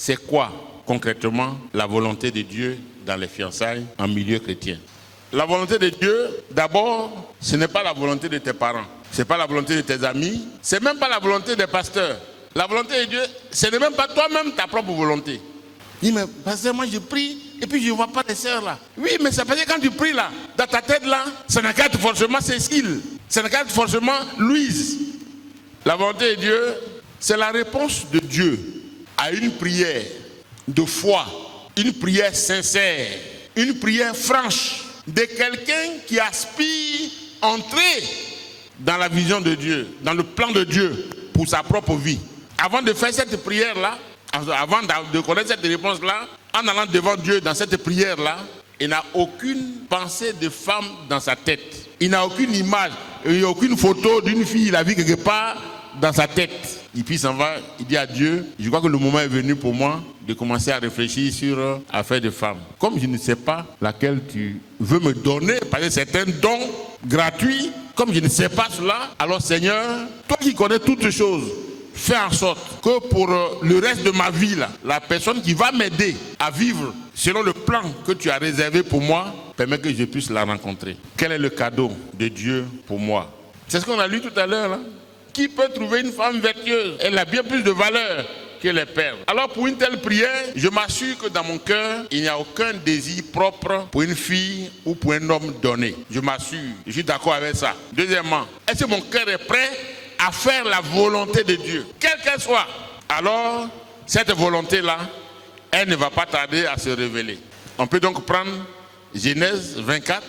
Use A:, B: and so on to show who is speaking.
A: C'est quoi concrètement la volonté de Dieu dans les fiançailles en milieu chrétien? La volonté de Dieu, d'abord, ce n'est pas la volonté de tes parents. Ce n'est pas la volonté de tes amis. Ce n'est même pas la volonté des pasteurs. La volonté de Dieu, ce n'est même pas toi-même ta propre volonté. Dis, mais pasteur, moi je prie et puis je ne vois pas les sœurs là. Oui, mais c'est parce que quand tu pries là, dans ta tête là, ça n'a qu'à être forcément Cécile. Ça n'a qu'à être forcément Louise. La volonté de Dieu, c'est la réponse de Dieu à une prière de foi, une prière sincère, une prière franche de quelqu'un qui aspire à entrer dans la vision de Dieu, dans le plan de Dieu pour sa propre vie. Avant de faire cette prière-là, avant de connaître cette réponse-là, en allant devant Dieu dans cette prière-là, il n'a aucune pensée de femme dans sa tête. Il n'a aucune image, il n'y a aucune photo d'une fille, il a vu quelque part dans sa tête. Et puis il s'en va, il dit à Dieu, je crois que le moment est venu pour moi de commencer à réfléchir sur l'affaire de femme. Comme je ne sais pas laquelle tu veux me donner, parce que c'est un don gratuit, comme je ne sais pas cela, alors Seigneur, toi qui connais toutes choses, fais en sorte que pour le reste de ma vie, là, la personne qui va m'aider à vivre selon le plan que tu as réservé pour moi, permet que je puisse la rencontrer. Quel est le cadeau de Dieu pour moi? C'est ce qu'on a lu tout à l'heure, là. Qui peut trouver une femme vertueuse? Elle a bien plus de valeur que les perles. Alors pour une telle prière, je m'assure que dans mon cœur, il n'y a aucun désir propre pour une fille ou pour un homme donné. Je m'assure, je suis d'accord avec ça. Deuxièmement, est-ce que mon cœur est prêt à faire la volonté de Dieu, quelle qu'elle soit? Alors, cette volonté-là, elle ne va pas tarder à se révéler. On peut donc prendre Genèse 24,